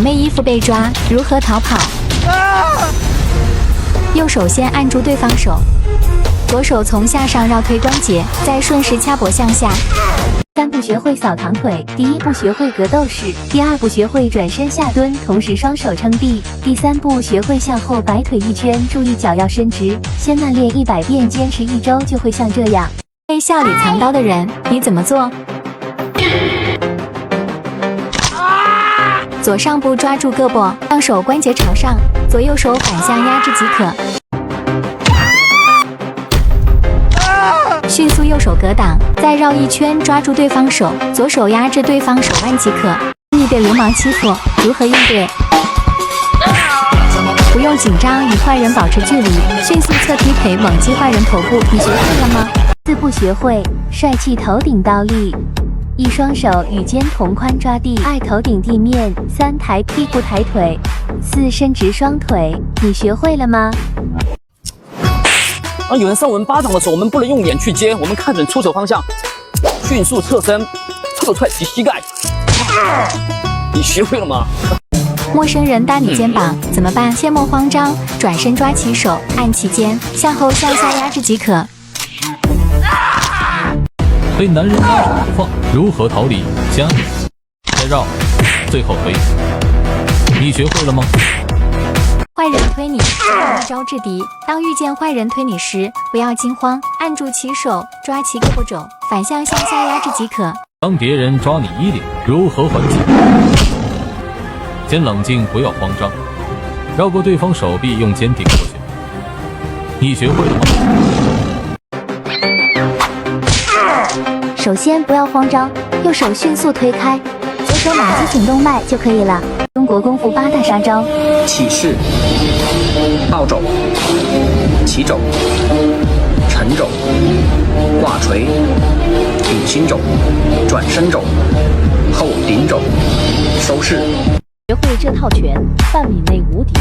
妹衣服被抓，如何逃跑？右手先按住对方手，左手从下上绕推关节，再顺势掐脖向下。3步学会扫堂腿，第1步学会格斗式，第2步学会转身下蹲，同时双手撑地，第3步学会向后摆腿一圈，注意脚要伸直。先慢练100遍，坚持1周就会像这样。被笑里藏刀的人，你怎么做？左上部抓住胳膊，让手关节朝上，左右手反向压制即可。迅速右手格挡，再绕一圈抓住对方手，左手压制对方手腕即可。你被流氓欺负，如何应对？不用紧张，与坏人保持距离，迅速侧踢腿猛击坏人头部。你学会了吗？4步学会帅气头顶倒立。1双手与肩同宽抓地，2头顶地面，3抬屁股抬腿，4伸直双腿。你学会了吗？有人扇我们巴掌的时候，我们不能用脸去接，我们看准出手方向，迅速侧身，侧踹其膝盖。你学会了吗？陌生人搭你肩膀怎么办？切莫慌张，转身抓其手，按其肩，向后向下压制即可。被男人拉手不放，如何逃离？加再绕，最后推。你学会了吗？坏人推你，一招制敌。当遇见坏人推你时，不要惊慌，按住其手，抓其胳膊肘，反向向下压制即可。当别人抓你衣领，如何还击？先冷静，不要慌张，绕过对方手臂，用肩顶过去。你学会了吗？首先不要慌张，右手迅速推开，左手马蹄颈动脉就可以了。中国功夫8大杀招：起势、倒肘、起肘、沉肘、挂锤、顶心肘、转身肘、后顶肘、收势。学会这套拳，半米内无敌。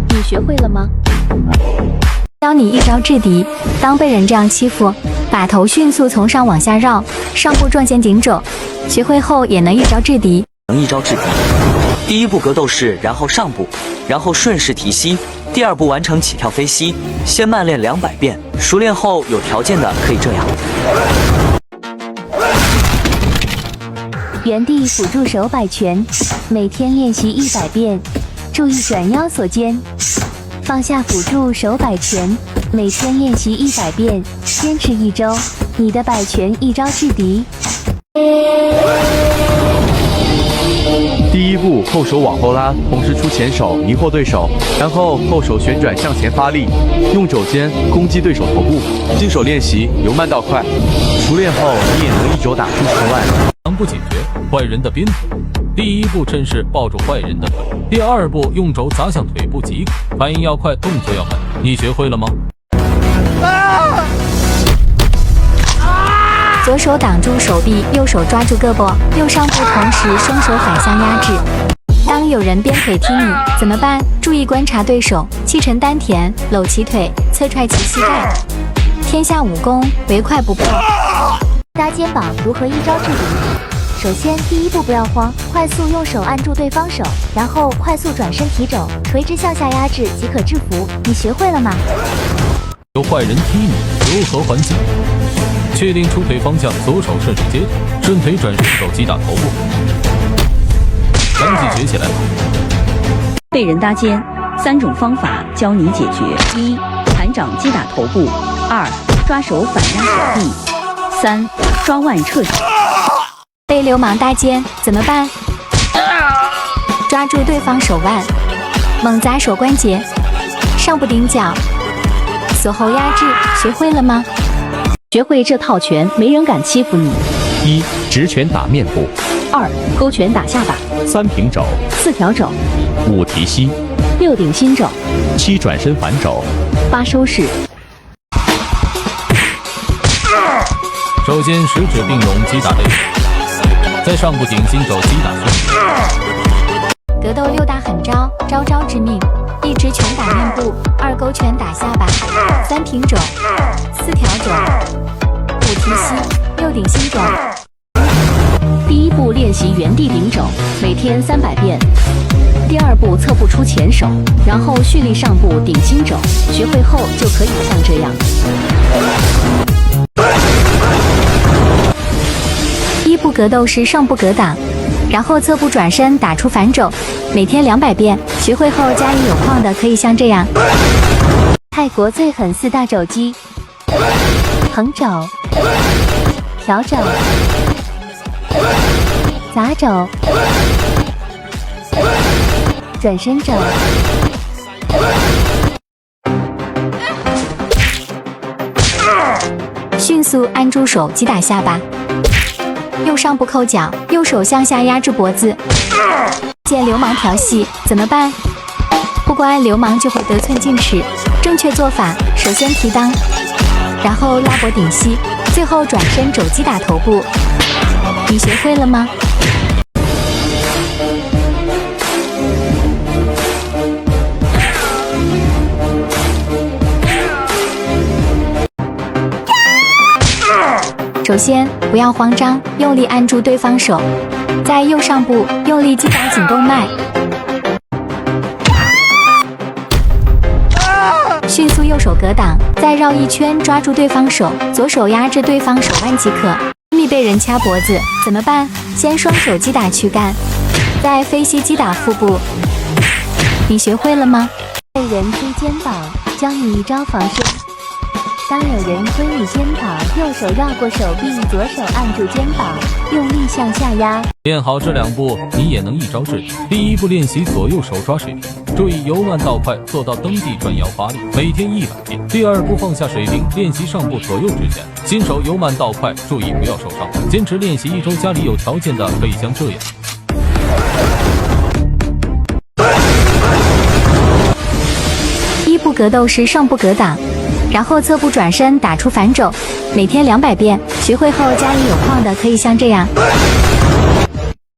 你学会了吗？教你一招制敌。当被人这样欺负，把头迅速从上往下绕，上部撞肩顶肘。学会后也能一招制敌。能一招制敌。第1步格斗式，然后上步，然后顺势提膝。第2步完成起跳飞膝，先慢练200遍，熟练后有条件的可以这样。原地辅助手摆拳，每天练习100遍，注意转腰锁肩。放下辅助手摆拳，每天练习100遍，坚持1周，你的摆拳一招制敌。第1步后手往后拉，同时出前手迷惑对手，然后后手旋转向前发力，用肘尖攻击对手头部。新手练习由慢到快，熟练后你也能一肘打出10万。强不解决坏人的鞭腿。第1步趁势抱住坏人的腿，第2步用肘砸向腿部即可，反应要快，动作要慢。你学会了吗？左手挡住手臂，右手抓住胳膊，右上部同时双手反向压制。当有人鞭腿踢你怎么办？注意观察对手，气沉丹田，搂其腿，侧踹其膝盖。天下武功唯快不破。搭肩膀如何一招制敌？首先，第1步不要慌，快速用手按住对方手，然后快速转身提肘，垂直向下压制即可制服。你学会了吗？有坏人踢你，如何还击？确定出腿方向，左手顺势接住，顺腿转身手击打头部。赶紧学起来吧！被人搭肩，3种方法教你解决：1. 盘掌击打头部；2. 抓手反压手臂；3. 抓腕撤手。被流氓搭肩怎么办？抓住对方手腕，猛砸手关节，上不顶脚，锁后压制。学会了吗？学会这套拳，没人敢欺负你。1. 直拳打面部2. 勾拳打下巴，3平肘，4挑肘，5提膝，6顶心肘，7转身反肘，8收势。首先食指并拢击打肋骨，在上部顶心肘击打胸。格斗6大狠招，招招致命：1直拳打面部，2勾拳打下巴，3平肘，4挑肘，5提膝，顶心肘。第一步练习原地顶肘，每天300遍。第二步侧步出前手，然后蓄力上步顶心肘，学会后就可以像这样。第一步格斗是上步格挡，然后侧步转身打出反肘，每天200遍。学会后家里有矿的可以像这样。泰国最狠4大肘击：横肘、挑肘、砸肘、转身肘。迅速按住手击打下巴，右上部扣脚，右手向下压制脖子。见流氓调戏怎么办？不乖，流氓就会得寸进尺。正确做法，首先提裆，然后拉脖顶膝，最后转身肘击打头部。你学会了吗？首先，不要慌张，用力按住对方手，在右上部用力击打颈动脉，迅速右手格挡，再绕一圈抓住对方手，左手压制对方手腕即可。密被人掐脖子怎么办？先双手击打躯干，再飞膝击打腹部。你学会了吗？被人推肩膀，教你一招防身。当有人推你肩膀，右手绕过手臂，左手按住肩膀，用力向下压。练好这2步，你也能一招制敌。第一步练习左右手抓水平，注意由慢到快，做到蹬地转腰发力，每天100遍。第二步放下水平，练习上步左右之间，新手由慢到快，注意不要受伤。坚持练习1周，家里有条件的可以像这样。第一步格斗是上步格挡，然后侧步转身打出反肘，每天200遍。学会后家里有矿的可以像这样。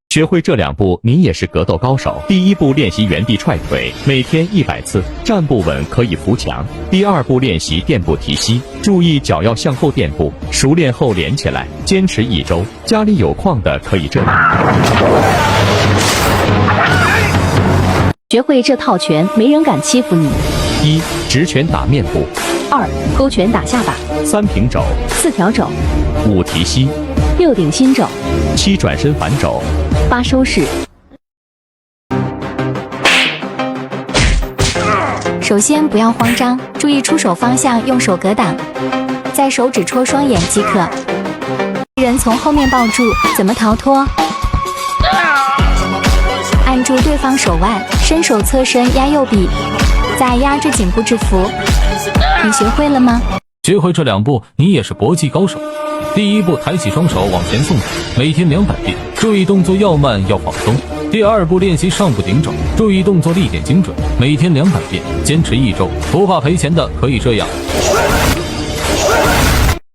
学会这2步，您也是格斗高手。第一步练习原地踹腿，每天100次，站不稳可以扶墙。第二步练习垫步提膝，注意脚要向后垫步，熟练后连起来，坚持1周。家里有矿的可以这样。学会这套拳，没人敢欺负你。1. 直拳打面部2. 勾拳打下巴3. 平肘4. 挑肘5. 提膝6. 顶心肘7. 转身反肘8. 收势。首先不要慌张，注意出手方向，用手格挡，在手指戳双眼即可。人从后面抱住，怎么逃脱？按住对方手腕，伸手侧身压右臂，再压制颈部制服。你学会了吗？学会这2步，你也是搏击高手。第一步，抬起双手往前送腿，每天200遍，注意动作要慢要放松。第二步，练习上步顶肘，注意动作力点精准，每天200遍，坚持1周，不怕赔钱的可以这样。